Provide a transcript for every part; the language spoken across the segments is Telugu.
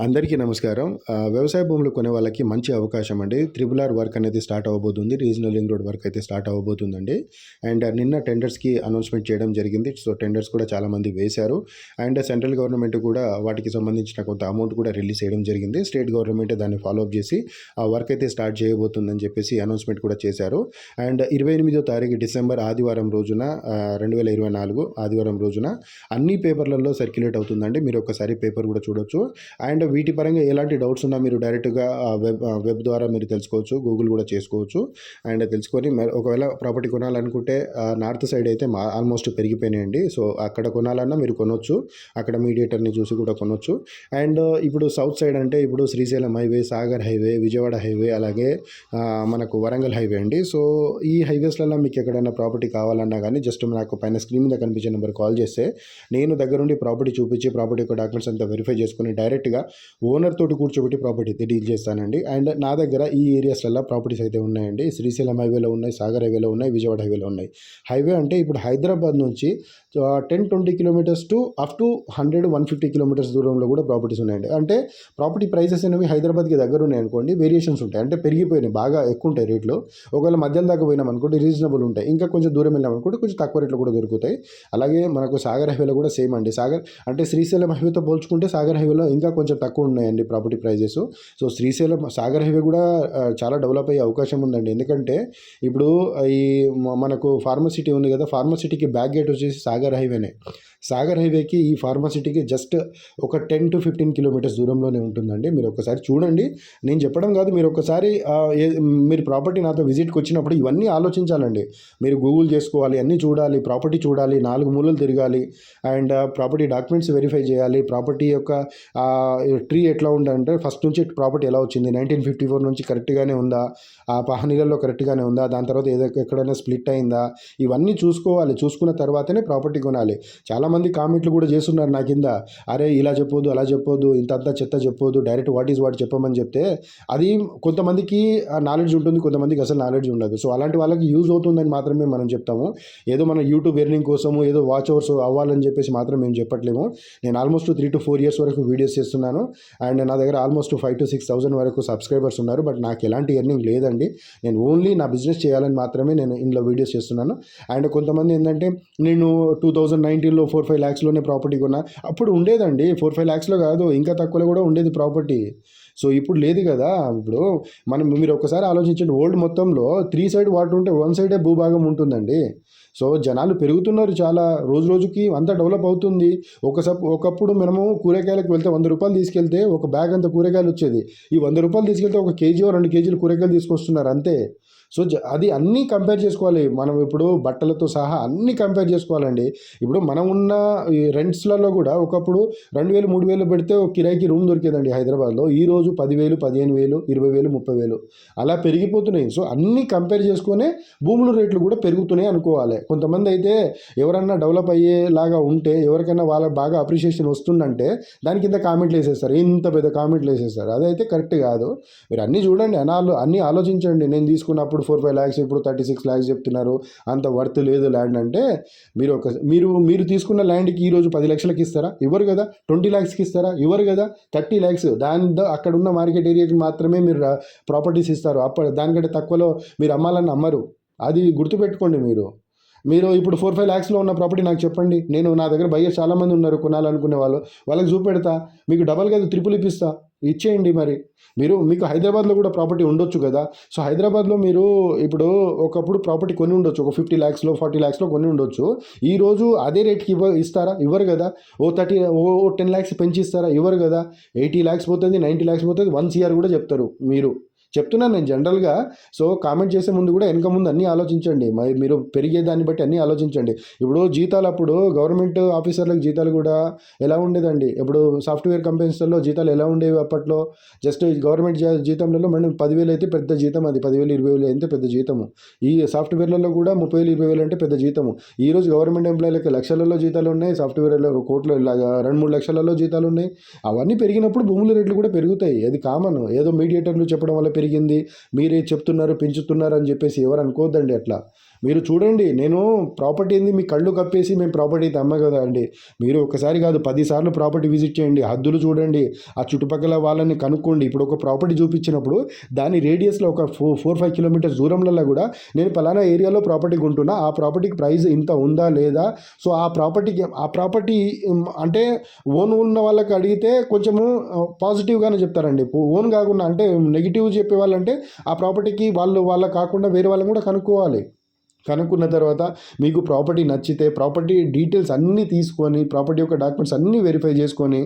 అందరికీ నమస్కారం. వ్యవసాయ భూములు కొనే వాళ్ళకి మంచి అవకాశం అండి. త్రిబుల్ ఆర్ వర్క్ అనేది స్టార్ట్ అవ్వబోతుంది. రీజనల్ రింగ్ రోడ్ వర్క్ అయితే స్టార్ట్ అవ్వబోతుందండి. అండ్ నిన్న టెండర్స్‌కి అనౌన్స్‌మెంట్ చేయడం జరిగింది. సో, టెండర్స్ కూడా చాలామంది వేశారు. అండ్ సెంట్రల్ గవర్నమెంట్ కూడా వాటికి సంబంధించిన కొంత అమౌంట్ కూడా రిలీజ్ చేయడం జరిగింది. స్టేట్ గవర్నమెంట్ దాన్ని ఫాలో అప్ చేసి ఆ వర్క్ అయితే స్టార్ట్ చేయబోతుందని చెప్పేసి అనౌన్స్‌మెంట్ కూడా చేశారు. అండ్ 28వ తారీఖు డిసెంబర్ ఆదివారం రోజున 2024 ఆదివారం రోజున అన్ని పేపర్లలో సర్క్యులేట్ అవుతుందండి. మీరు ఒకసారి పేపర్ కూడా చూడొచ్చు. అండ్ వీటి పరంగా ఎలాంటి డౌట్స్ ఉన్నా మీరు డైరెక్ట్గా వెబ్ ద్వారా మీరు తెలుసుకోవచ్చు. గూగుల్ కూడా చేసుకోవచ్చు. అండ్ తెలుసుకొని ఒకవేళ ప్రాపర్టీ కొనాలనుకుంటే నార్త్ సైడ్ అయితే ఆల్మోస్ట్ పెరిగిపోయినాయండి. సో, అక్కడ కొనాలన్నా మీరు కొనవచ్చు. అక్కడ మీడియేటర్ని చూసి కూడా కొనవచ్చు. అండ్ ఇప్పుడు సౌత్ సైడ్ అంటే ఇప్పుడు Srisailam highway, Sagar highway, Vijayawada highway, అలాగే మనకు వరంగల్ హైవే అండి. సో, ఈ హైవేస్లలో మీకు ఎక్కడైనా ప్రాపర్టీ కావాలన్నా కానీ జస్ట్ నాకు పైన స్క్రీన్ మీద కనిపించే నెంబర్ కాల్ చేస్తే నేను దగ్గరుండి ప్రాపర్టీ చూపించి ప్రాపర్టీ యొక్క డాక్యుమెంట్స్ అంతా వెరిఫై చేసుకుని డైరెక్ట్గా ఓనర్ తోటి కూర్చోబెట్టి ప్రాపర్టీ అయితే డీల్ చేస్తానండి. అండ్ నా దగ్గర ఈ ఏరియాస్లలో ప్రాపర్టీస్ అయితే ఉన్నాయండి. శ్రీశైలం హైవేలో ఉన్నాయి, సాగర్ హైవేలో ఉన్నాయి, విజయవాడ హైవేలో ఉన్నాయి. హైవే అంటే ఇప్పుడు హైదరాబాద్ నుంచి 10-20 kilometres to up to 100-150 kilometres దూరంలో కూడా ప్రాపర్టీస్ ఉన్నాయండి. అంటే ప్రాపర్టీ ప్రైసెస్ అనేవి హైదరాబాద్కి దగ్గర ఉన్నాయి అనుకోండి, వేరియేషన్స్ ఉంటాయి. అంటే పెరిగిపోయినాయి, బాగా ఎక్కువ ఉంటాయి రేట్లు. ఒకవేళ మధ్యం దాకా పోయినాం అనుకోండి రీజనబుల్ ఉంటాయి. ఇంకా కొంచెం దూరం వెళ్ళాం అనుకోండి కొంచెం తక్కువ రేట్లు కూడా దొరుకుతాయి. అలాగే మనకు సాగర్ హైవేలో కూడా సేమ్ అండి. సాగర్ అంటే శ్రీశైలం హైవేతో పోల్చుకుంటే సాగర్ హైవేలో ఇంకా కొంచెం తక్కువ ఉన్నాయండి property prices. So, Srisailam Sagar highway కూడా చాలా డెవలప్ అయ్యే అవకాశం ఉందండి. ఎందుకంటే ఇప్పుడు ఈ మనకు ఫార్మసిటీ ఉంది కదా, ఫార్మసిటీకి బ్యాక్ గేట్ వచ్చేసి సాగర్ హైవేనే. సాగర్ హైవేకి ఈ ఫార్మసిటీకి జస్ట్ ఒక 10-15 కిలోమీటర్స్ దూరంలోనే ఉంటుందండి. మీరు ఒకసారి చూడండి. నేను చెప్పడం కాదు, మీరు ఒకసారి మీరు ప్రాపర్టీ నాతో విజిట్కి వచ్చినప్పుడు ఇవన్నీ ఆలోచించాలండి. మీరు గూగుల్ చేసుకోవాలి, అన్నీ చూడాలి, ప్రాపర్టీ చూడాలి, 4 మూలలు తిరగాలి. అండ్ ప్రాపర్టీ డాక్యుమెంట్స్ వెరిఫై చేయాలి. ప్రాపర్టీ యొక్క ట్రీ ఎట్లా ఉందంటే ఫస్ట్ నుంచి ప్రాపర్టీ ఎలా వచ్చింది, 1954 నుంచి కరెక్ట్గానే ఉందా, ఆ పహనీలలో కరెక్ట్గానే ఉందా, దాని తర్వాత ఎక్కడైనా స్ప్లిట్ అయిందా, ఇవన్నీ చూసుకోవాలి. చూసుకున్న తర్వాతనే ప్రాపర్టీ కొనాలి. చాలామంది కామెంట్లు కూడా చేస్తున్నారు నా కింద, అరే ఇలా చెప్పొద్దు, అలా చెప్పొద్దు, ఇంతంతా చెత్త చెప్పొద్దు, డైరెక్ట్ వాట్ ఈజ్ వాట్ చెప్పమని చెప్తే అది కొంతమందికి నాలెడ్జ్ ఉంటుంది, కొంతమందికి అసలు నాలెడ్జ్ ఉండదు. సో, అలాంటి వాళ్ళకి యూజ్ అవుతుందని మాత్రమే మనం చెప్తాము. ఏదో మన యూట్యూబ్ ఎర్నింగ్ కోసము ఏదో వాచ్ అవర్స్ అవ్వాలని చెప్పేసి మాత్రం మేము చెప్పట్లేము. నేను ఆల్మోస్ట్ 3-4 ఇయర్స్ వరకు వీడియోస్ చేస్తున్నాను. అండ్ నా దగ్గర ఆల్మోస్ట్ 5,000-6,000 వరకు సబ్స్క్రైబర్స్ ఉన్నారు. బట్ నాకు ఎలాంటి ఎర్నింగ్ లేదండి. నేను ఓన్లీ నా బిజినెస్ చేయాలని మాత్రమే నేను ఇందులో వీడియోస్ చేస్తున్నాను. అండ్ కొంతమంది ఏంటంటే నేను 2019లో 4-5 ల్యాక్స్లోనే ప్రాపర్టీ కొన్నా. అప్పుడు ఉండేదండి 4-5 ల్యాక్స్లో కాదు, ఇంకా తక్కువలో కూడా ఉండేది ప్రాపర్టీ. సో, ఇప్పుడు లేదు కదా. ఇప్పుడు మీరు ఒకసారి ఆలోచించండి, వరల్డ్ మొత్తంలో 3 సైడ్ వాటర్ ఉంటే 1 సైడే భూభాగం ఉంటుందండి. సో, జనాలు పెరుగుతున్నారు చాలా, రోజు రోజుకి అంతా డెవలప్ అవుతుంది. ఒకప్పుడు మనము కూరగాయలకు వెళ్తే 100 రూపాయలు తీసుకెళ్తే ఒక బ్యాగ్ అంత కూరగాయలు వచ్చేది. ఈ 100 రూపాయలు తీసుకెళ్తే 1 కేజీ 2 కేజీలు కూరగాయలు తీసుకొస్తున్నారు అంతే. సో, అది అన్నీ కంపేర్ చేసుకోవాలి. మనం ఇప్పుడు బట్టలతో సహా అన్నీ కంపేర్ చేసుకోవాలండి. ఇప్పుడు మనం ఉన్న ఈ రెంట్స్లలో కూడా ఒకప్పుడు 2,000, 3,000 పెడితే ఒక కిరాయికి రూమ్ దొరికేదండి హైదరాబాద్లో. ఈరోజు 10,000, 15,000, 20,000, 30,000 అలా పెరిగిపోతున్నాయి. సో, అన్నీ కంపేర్ చేసుకునే భూముల రేట్లు కూడా పెరుగుతున్నాయి అనుకోవాలి. కొంతమంది అయితే ఎవరన్నా డెవలప్ అయ్యేలాగా ఉంటే, ఎవరికైనా వాళ్ళకి బాగా అప్రిషియేషన్ వస్తుందంటే దాని కింద కామెంట్లు వేసేస్తారు, ఇంత పెద్ద కామెంట్లు వేసేస్తారు. అదైతే కరెక్ట్ కాదు. మీరు అన్నీ చూడండి, అన్నీ ఆలోచించండి. నేను తీసుకున్నప్పుడు 4-5 ల్యాక్స్, ఇప్పుడు 36 ల్యాక్స్ చెప్తున్నారు, అంత వర్త్ లేదు ల్యాండ్ అంటే. మీరు తీసుకున్న ల్యాండ్కి ఈరోజు 10 లక్షలకి ఇస్తారా? ఇవ్వరు కదా. 20 ల్యాక్స్కి ఇస్తారా? ఇవ్వరు కదా. 30 ల్యాక్స్ దానితో అక్కడ ఉన్న మార్కెట్ ఏరియాకి మాత్రమే మీరు ప్రాపర్టీస్ ఇస్తారు. దానికంటే తక్కువలో మీరు అమ్మాలని అమ్మరు. అది గుర్తుపెట్టుకోండి. మీరు ఇప్పుడు 4-5 ల్యాక్స్లో ఉన్న ప్రాపర్టీ నాకు చెప్పండి. నా దగ్గర బయ్యర్స్ చాలామంది ఉన్నారు కొనాలనుకునే వాళ్ళు, వాళ్ళకి చూపెడతా. మీకు డబల్ కాదు ట్రిపుల్ ఇప్పిస్తా, ఇచ్చేయండి. మరి మీకు హైదరాబాద్లో కూడా ప్రాపర్టీ ఉండొచ్చు కదా. సో, హైదరాబాద్లో మీరు ఇప్పుడు ఒకప్పుడు ప్రాపర్టీ కొని ఉండొచ్చు, ఒక 50 ల్యాక్స్లో 40 ల్యాక్స్లో కొని ఉండొచ్చు. ఈరోజు అదే రేట్కి ఇస్తారా? ఇవ్వరు కదా. 10 ల్యాక్స్ పెంచి ఇస్తారా? ఇవ్వరు కదా. 80 ల్యాక్స్ పోతుంది, 90 ల్యాక్స్ పోతుంది, 1 CR కూడా చెప్తారు. చెప్తున్నాను నేను జనరల్గా. సో, కామెంట్ చేసే ముందు కూడా వెనక ముందు అన్నీ ఆలోచించండి. మీరు పెరిగే దాన్ని బట్టి అన్నీ ఆలోచించండి. ఇప్పుడు జీతాలు, అప్పుడు గవర్నమెంట్ ఆఫీసర్లకు జీతాలు కూడా ఎలా ఉండేదండి. ఇప్పుడు సాఫ్ట్వేర్ కంపెనీస్లో జీతాలు ఎలా ఉండేవి అప్పట్లో. జస్ట్ గవర్నమెంట్ జీతంలో మనం 10,000 అయితే పెద్ద జీతం, అది 10,000, 20,000 అయితే పెద్ద జీతము. ఈ సాఫ్ట్వేర్లలో కూడా 30,000, 20,000 అంటే పెద్ద జీతము. ఈరోజు గవర్నమెంట్ ఎంప్లాయీలకి లక్షలలో జీతాలు ఉన్నాయి, సాఫ్ట్వేర్లో కోట్లు, ఇలాగా 2-3 లక్షలలో జీతాలు ఉన్నాయి. అవన్నీ పెరిగినప్పుడు భూముల రేట్లు కూడా పెరుగుతాయి. అది కామన్. ఏదో మీడియేటర్లు చెప్పడం వల్ల పెరిగింది, మీరే చెప్తున్నారు పెంచుతున్నారు అని చెప్పేసి ఎవరు అనుకోవద్దండి అట్లా. మీరు చూడండి, నేను ప్రాపర్టీ ఏంది మీ కళ్ళు కప్పేసి మేము ప్రాపర్టీ అయితే అమ్మ కదా అండి. మీరు ఒకసారి కాదు 10 సార్లు ప్రాపర్టీ విజిట్ చేయండి, హద్దులు చూడండి, ఆ చుట్టుపక్కల వాళ్ళని కనుక్కోండి. ఇప్పుడు ఒక ప్రాపర్టీ చూపించినప్పుడు దాని రేడియస్లో ఒక 4-5 కిలోమీటర్స్ దూరంలో కూడా నేను పలానా ఏరియాలో ప్రాపర్టీ కొంటున్నా, ఆ ప్రాపర్టీకి ప్రైస్ ఇంత ఉందా లేదా, సో ఆ ప్రాపర్టీ అంటే ఓన్ ఉన్న వాళ్ళకి అడిగితే కొంచెము పాజిటివ్గానే చెప్తారండి. ఓన్ కాకుండా అంటే నెగిటివ్ చెప్పే వాళ్ళంటే ఆ ప్రాపర్టీకి వాళ్ళ కాకుండా వేరే వాళ్ళని కూడా కనుక్కోవాలి. కనుక్కున్న తర్వాత మీకు ప్రాపర్టీ నచ్చితే ప్రాపర్టీ డీటెయిల్స్ అన్నీ తీసుకొని ప్రాపర్టీ యొక్క డాక్యుమెంట్స్ అన్నీ వెరిఫై చేసుకొని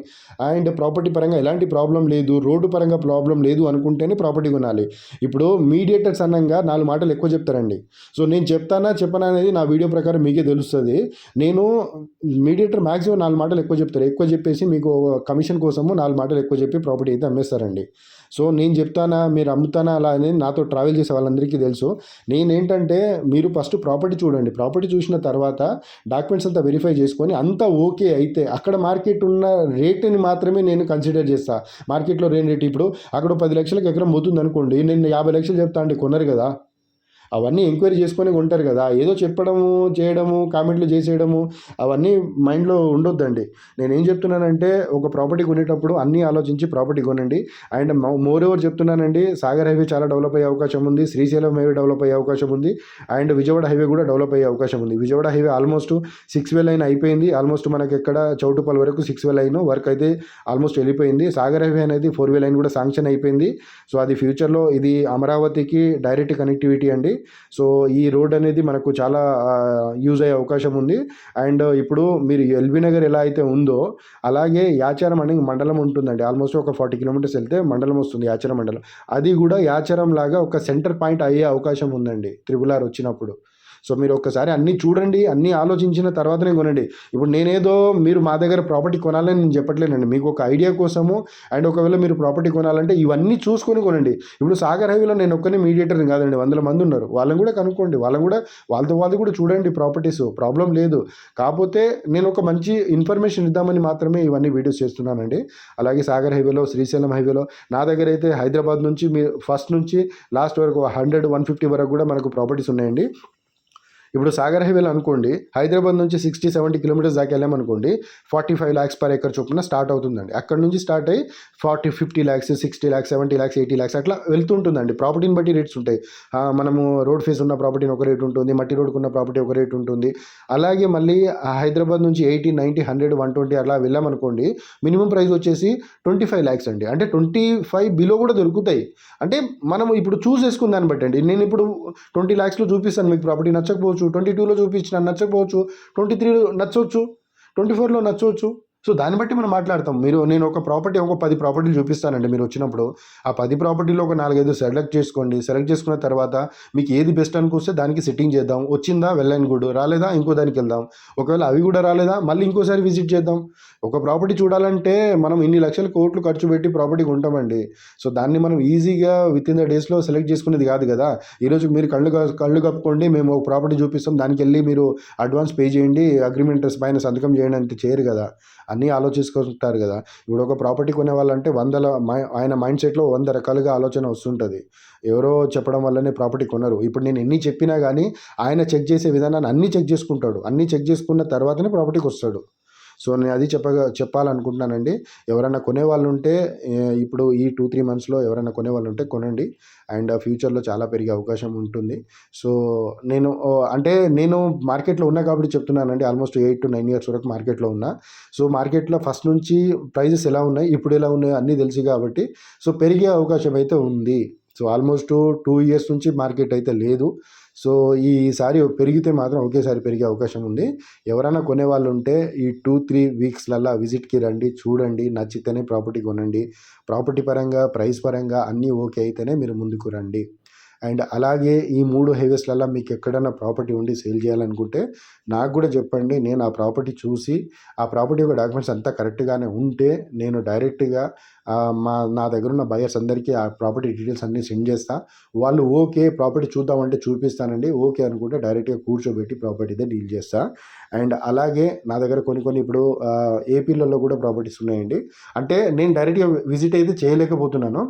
అండ్ ప్రాపర్టీ పరంగా ఎలాంటి ప్రాబ్లం లేదు, రోడ్డు పరంగా ప్రాబ్లం లేదు అనుకుంటేనే ప్రాపర్టీ కొనాలి. ఇప్పుడు మీడియేటర్స్ అన్నంగా 4 మాటలు ఎక్కువ చెప్తారండి. సో నేను చెప్పనా అనేది నా వీడియో ప్రకారం మీకే తెలుస్తుంది. నేను మీడియేటర్ మ్యాక్సిమం 4 మాటలు ఎక్కువ చెప్తారు. ఎక్కువ చెప్పేసి మీకు కమిషన్ కోసము 4 మాటలు ఎక్కువ చెప్పి ప్రాపర్టీ అయితే అమ్మేస్తారండి. సో నేను చెప్తానా మీరు అమ్ముతానా అలా అనేది నాతో ట్రావెల్ చేసే వాళ్ళందరికీ తెలుసు. నేనేంటంటే మీరు ఫస్ట్ ప్రాపర్టీ చూడండి, ప్రాపర్టీ చూసిన తర్వాత డాక్యుమెంట్స్ అంతా వెరిఫై చేసుకొని అంతా ఓకే అయితే అక్కడ మార్కెట్ ఉన్న రేటుని మాత్రమే నేను కన్సిడర్ చేస్తాను. మార్కెట్లో రేట్ ఇప్పుడు అక్కడ 10 లక్షలకు ఎకరం పోతుంది అనుకోండి, నేను 50 లక్షలు చెప్తా అంటే కొనరు కదా. అవన్నీ ఎంక్వైరీ చేసుకొని కొంటారు కదా. ఏదో చెప్పడము చేయడము కామెంట్లు చేసేయడము అవన్నీ మైండ్లో ఉండొద్దండి. నేనేం చెప్తున్నానంటే ఒక ప్రాపర్టీ కొనేటప్పుడు అన్నీ ఆలోచించి ప్రాపర్టీ కొనండి. అండ్ మోర్ ఓవర్ చెప్తున్నానండి, సాగర్ హైవే చాలా డెవలప్ అయ్యే అవకాశం ఉంది, శ్రీశైలం హైవే డెవలప్ అయ్యే అవకాశం ఉంది, అండ్ విజయవాడ హైవే కూడా డెవలప్ అయ్యే అవకాశం ఉంది. విజయవాడ హైవే ఆల్మోస్ట్ 6 లైన్ అయిపోయింది. ఆల్మోస్ట్ మనకి ఎక్కడ చౌటుపల్ వరకు 6 లైన్ వర్క్ అయితే ఆల్మోస్ట్ వెళ్ళిపోయింది. సాగర్ హైవే అనేది 4 లైన్ కూడా శాంక్షన్ అయిపోయింది. సో అది ఫ్యూచర్లో ఇది అమరావతికి డైరెక్ట్ కనెక్టివిటీ అండి. సో ఈ రోడ్ అనేది మనకు చాలా యూజ్ అయ్యే అవకాశం ఉంది. అండ్ ఇప్పుడు మీరు ఎల్బీ నగర్ ఎలా అయితే ఉందో అలాగే యాచారం అనే మండలం ఉంటుందండి. ఆల్మోస్ట్ ఒక 40 కిలోమీటర్స్ వెళ్తే మండలం వస్తుంది, యాచారం మండలం. అది కూడా యాచారం లాగా ఒక సెంటర్ పాయింట్ అయ్యే అవకాశం ఉందండి త్రిబుల్ ఆర్ వచ్చినప్పుడు. సో మీరు ఒక్కసారి అన్నీ చూడండి, అన్నీ ఆలోచించిన తర్వాతనే కొనండి. ఇప్పుడు నేనేదో మీరు మా దగ్గర ప్రాపర్టీ కొనాలని నేను చెప్పట్లేనండి, మీకు ఒక ఐడియా కోసము. అండ్ ఒకవేళ మీరు ప్రాపర్టీ కొనాలంటే ఇవన్నీ చూసుకొని కొనండి. ఇప్పుడు సాగర్ హైవేలో నేను ఒక్కనే మీడియేటర్ని కాదండి, 100 మంది ఉన్నారు, వాళ్ళని కూడా కనుక్కోండి, వాళ్ళతో కూడా చూడండి ప్రాపర్టీస్, ప్రాబ్లం లేదు. కాకపోతే నేను ఒక మంచి ఇన్ఫర్మేషన్ ఇద్దామని మాత్రమే ఇవన్నీ వీడియోస్ చేస్తున్నానండి. అలాగే సాగర్ హైవేలో, శ్రీశైలం హైవేలో నా దగ్గర అయితే హైదరాబాద్ నుంచి మీరు ఫస్ట్ నుంచి లాస్ట్ వరకు 100-150 వరకు కూడా మనకు ప్రాపర్టీస్ ఉన్నాయండి. ఇప్పుడు సాగర్ హైవేలో అనుకోండి, హైదరాబాద్ నుంచి 60-70 కిలోమీటర్స్ దాకా వెళ్ళామనుకోండి, 45 lakhs పర్ ఎకర్ చొప్పున స్టార్ట్ అవుతుందండి. అక్కడ నుంచి స్టార్ట్ అయ్యి 40-50 lakhs, 60 lakhs, 70 lakhs, 80 lakhs అట్లా వెళ్తుంటుందండి. ప్రాపర్టీని బట్టి రేట్స్ ఉంటాయి. మనము రోడ్ ఫేస్ ఉన్న ప్రాపర్టీని ఒక రేట్ ఉంటుంది, మట్టి రోడ్కు ఉన్న ప్రాపర్టీ ఒక రేట్ ఉంటుంది. అలాగే మళ్ళీ హైదరాబాద్ నుంచి 80, 90, 100, 120 అలా వెళ్ళామనుకోండి, మినిమం ప్రైస్ వచ్చేసి 25 lakhs అండి. అంటే 25 బిలో కూడా దొరుకుతాయి. అంటే మనం ఇప్పుడు చూస్ చేసుకున్న దాన్ని బట్టి అండి. నేను ఇప్పుడు 20 lakhsలో చూపిస్తాను, మీకు ప్రాపర్టీ నచ్చకపోవచ్చు, 22లో చూపించిన నచ్చకపోవచ్చు, 23లో నచ్చవచ్చు, 24లో నచ్చవచ్చు. సో దాన్ని బట్టి మనం మాట్లాడతాం. నేను ఒక 10 ప్రాపర్టీలు చూపిస్తానండి మీరు వచ్చినప్పుడు. ఆ 10 ప్రాపర్టీలో ఒక 4-5 సెలెక్ట్ చేసుకోండి. సెలెక్ట్ చేసుకున్న తర్వాత మీకు ఏది బెస్ట్ అనుకొస్తే దానికి సెట్టింగ్ చేద్దాం. వచ్చిందా వెల్ అండ్ గుడ్, రాలేదా ఇంకో దానికి వెళ్దాం. ఒకవేళ అవి కూడా రాలేదా మళ్ళీ ఇంకోసారి విజిట్ చేద్దాం. ఒక ప్రాపర్టీ చూడాలంటే మనం ఇన్ని లక్షల కోట్లు ఖర్చు పెట్టి ప్రాపర్టీ కొంటామండి. సో దాన్ని మనం ఈజీగా విత్ ఇన్ ద డేస్లో సెలెక్ట్ చేసుకునేది కాదు కదా. ఈరోజు మీరు కళ్ళు కప్పుకోండి, మేము ఒక ప్రాపర్టీ చూపిస్తాం, దానికి వెళ్ళి మీరు అడ్వాన్స్ పే చేయండి, అగ్రిమెంట్ పైన సంతకం చేయండి అంటే చేయరు కదా. అన్నీ ఆలోచించుకుంటారు కదా. ఇప్పుడు ఒక ప్రాపర్టీ కొనే వాళ్ళంటే ఆయన మైండ్ సెట్లో 100 రకాలుగా ఆలోచన వస్తుంటుంది. ఎవరో చెప్పడం వల్లనే ప్రాపర్టీ కొనరు. ఇప్పుడు నేను ఎన్ని చెప్పినా కానీ ఆయన చెక్ చేసే విధానాన్ని అన్నీ చెక్ చేసుకుంటాడు. అన్నీ చెక్ చేసుకున్న తర్వాతనే ప్రాపర్టీకి వస్తాడు. సో నేను అది చెప్పాలనుకుంటున్నానండి. ఎవరైనా కొనేవాళ్ళు ఉంటే ఇప్పుడు ఈ 2-3 మంత్స్లో ఎవరైనా కొనేవాళ్ళు ఉంటే కొనండి. అండ్ ఫ్యూచర్లో చాలా పెరిగే అవకాశం ఉంటుంది. సో నేను మార్కెట్లో ఉన్నా కాబట్టి చెప్తున్నానండి. ఆల్మోస్ట్ 8-9 years వరకు మార్కెట్లో ఉన్నా. సో మార్కెట్లో ఫస్ట్ నుంచి ప్రైజెస్ ఎలా ఉన్నాయి, ఇప్పుడు ఎలా ఉన్నాయో అన్నీ తెలుసు కాబట్టి సో పెరిగే అవకాశం అయితే ఉంది. సో ఆల్మోస్ట్ 2 years నుంచి మార్కెట్ అయితే లేదు. సో ఈసారి పెరిగితే మాత్రం ఒకేసారి పెరిగే అవకాశం ఉంది. ఎవరైనా కొనేవాళ్ళు ఉంటే ఈ 2-3 వీక్స్లల్లా విజిట్కి రండి, చూడండి, నచ్చితేనే ప్రాపర్టీ కొనండి. ప్రాపర్టీ పరంగా, ప్రైస్ పరంగా అన్నీ ఓకే అయితేనే మీరు ముందుకు రండి. అండ్ అలాగే ఈ 3 హైవేస్లల్లో మీకు ఎక్కడైనా ప్రాపర్టీ ఉండి సేల్ చేయాలనుకుంటే నాకు కూడా చెప్పండి. నేను ఆ ప్రాపర్టీ చూసి ఆ ప్రాపర్టీ యొక్క డాక్యుమెంట్స్ అంతా కరెక్ట్గానే ఉంటే నేను డైరెక్ట్గా నా దగ్గర ఉన్న బయర్స్ అందరికీ ఆ ప్రాపర్టీ డీటెయిల్స్ అన్నీ సెండ్ చేస్తా. వాళ్ళు ఓకే ప్రాపర్టీ చూద్దామంటే చూపిస్తానండి. ఓకే అనుకుంటే డైరెక్ట్గా కూర్చోబెట్టి ప్రాపర్టీదే డీల్ చేస్తా. అండ్ అలాగే నా దగ్గర కొన్ని ఇప్పుడు ఏపీలలో కూడా ప్రాపర్టీస్ ఉన్నాయండి. అంటే నేను డైరెక్ట్గా విజిట్ అయితే చేయలేకపోతున్నాను.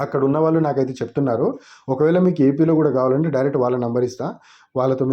అక్కడ ఉన్న వాళ్ళు నాకైతే చెప్తున్నారు, ఒకవేళ మీకు ఏపీలో కూడా కావాలంటే డైరెక్ట్ వాళ్ళ నెంబర్ ఇస్తా, వాళ్ళతో